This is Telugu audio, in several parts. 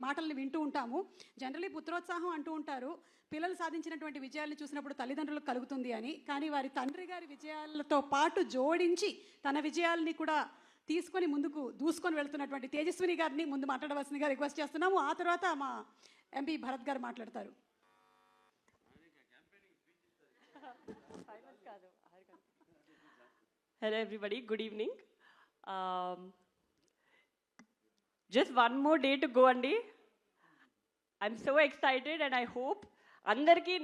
మాటల్ని వింటూ ఉంటాము. జనరలీ పుత్రోత్సాహం అంటూ ఉంటారు, పిల్లలు సాధించినటువంటి విజయాలను చూసినప్పుడు తల్లిదండ్రులకు కలుగుతుంది అని. కానీ వారి తండ్రి గారి విజయాలతో పాటు జోడించి తన విజయాల్ని కూడా తీసుకొని ముందుకు దూసుకొని వెళ్తున్నటువంటి తేజస్విని గారిని ముందు మాట్లాడవలసిందిగా రిక్వెస్ట్ చేస్తున్నాము. ఆ తర్వాత మా ఎంపీ భరత్ గారు మాట్లాడతారు. Hello everybody, good evening. Just one more day to go andi. I'm so excited and I hope andarki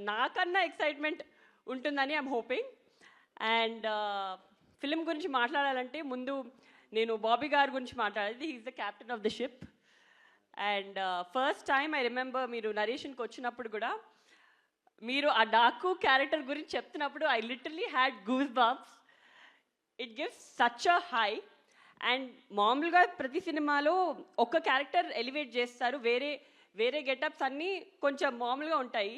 nakanna excitement untundani I'm hoping. And film gurinchi maatladalante mundu nenu Bobby garu gurinchi maatladali. He's the captain of the ship. And first time I remember meeru narration ki vachinappudu kuda meeru aa Daku character gurinchi cheptunappudu I literally had goosebumps. It gives such a high. And మామూలుగా ప్రతి సినిమాలో ఒక క్యారెక్టర్ ఎలివేట్ చేస్తారు, వేరే వేరే గెటప్స్ అన్నీ కొంచెం మామూలుగా ఉంటాయి.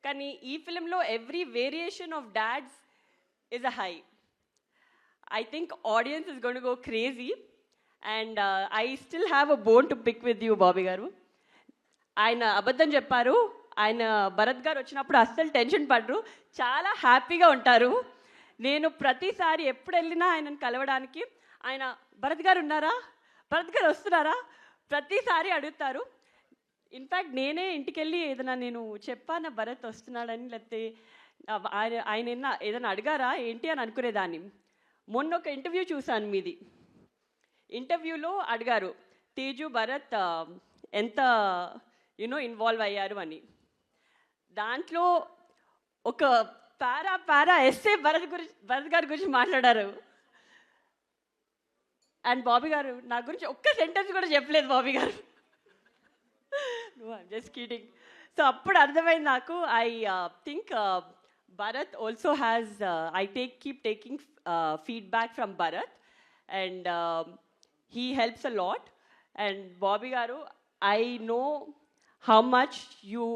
కానీ ఈ ఫిలింలో every variation of dads is a high. I think audience is gone to go crazy. And I still have a bone to pick with you Bobby garu. ఆయన అబద్ధం చెప్పారు, ఆయన భరత్ గారు వచ్చినప్పుడు అస్సలు టెన్షన్ పడరు, చాలా హ్యాపీగా ఉంటారు. నేను ప్రతిసారి ఎప్పుడు వెళ్ళినా ఆయనను కలవడానికి ఆయన భరత్ గారు ఉన్నారా, భరత్ గారు వస్తున్నారా ప్రతిసారి అడుగుతారు. ఇన్ఫ్యాక్ట్ నేనే ఇంటికి వెళ్ళి ఏదైనా నేను చెప్పాను భరత్ వస్తున్నాడని, లేకపోతే ఆయన ఏదైనా అడిగారా ఏంటి అని అనుకునేదాన్ని. మొన్న ఒక ఇంటర్వ్యూ చూశాను మీది. ఇంటర్వ్యూలో అడిగారు తేజు భరత్ ఎంత ఇన్వాల్వ్ అయ్యారు అని. దాంట్లో ఒక పారా ఎస్సే భరత్ గారి గురించి మాట్లాడారు. అండ్ బాబీ గారు నా గురించి ఒక్క సెంటెన్స్ కూడా చెప్పలేదు బాబీ గారు. Just kidding. సో అప్పుడు అర్థమైంది నాకు. I think Bharat also has keep taking feedback from Bharat and he helps a lot. And Bobby garu, I know how much you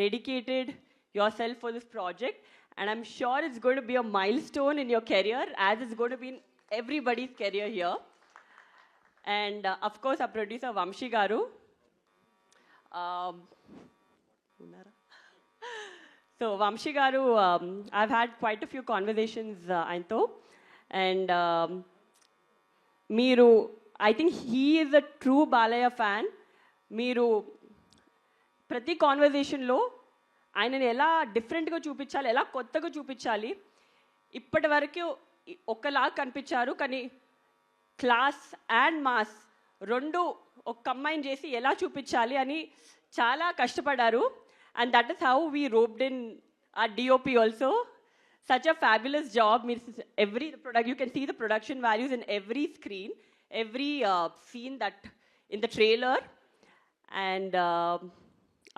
dedicated yourself for this project. And I'm sure it's going to be a milestone in your career, as it's going to be in everybody's career here. And of course, our producer Vamshi Garu. So Vamshi Garu, I've had quite a few conversations ayantho, and Meeru, I think he is a true Balaya fan. Meeru prati conversation lo ఆయనని ఎలా డిఫరెంట్గా చూపించాలి, ఎలా కొత్తగా చూపించాలి. ఇప్పటి వరకు ఒకలా కనిపించారు, కానీ క్లాస్ అండ్ మాస్ రెండు ఒక కంబైన్ చేసి ఎలా చూపించాలి అని చాలా కష్టపడ్డారు. And that is how we roped in our DOP also. Such a fabulous job. మీరు every product you can see the production values in every screen, every scene that in the trailer. And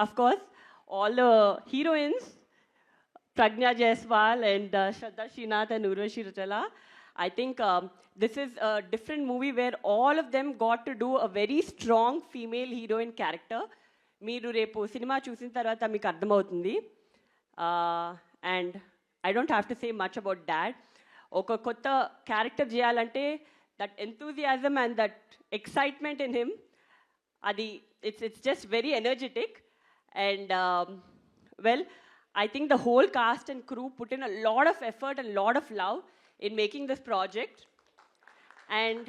of course all the heroines, Pragna Jaiswal and Shraddha Srinath and Urvashi Rajala. I think this is a different movie where all of them got to do a very strong female heroine character. Meeru repu cinema chusin tarvata meeku ardhamautundi. And I don't have to say much about that. Oka kotta character cheyalante that enthusiasm and that excitement in him, adi it's just very energetic. And well, I think the whole cast and crew put in a lot of effort and a lot of love in making this project. And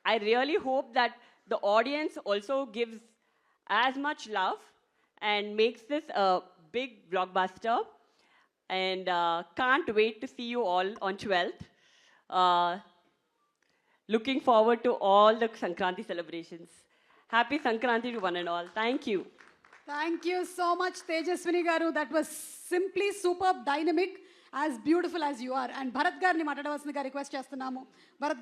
I really hope that the audience also gives as much love and makes this a big blockbuster. And can't wait to see you all on 12th. Looking forward to all the Sankranti celebrations. Happy Sankranti to one and all. Thank you. Thank you so much, Tejaswini Garu. That was simply superb, dynamic, as beautiful as you are. And Bharat Garni matadavasinదిగా రిక్వెస్ట్ చేస్తున్నాము. భరత్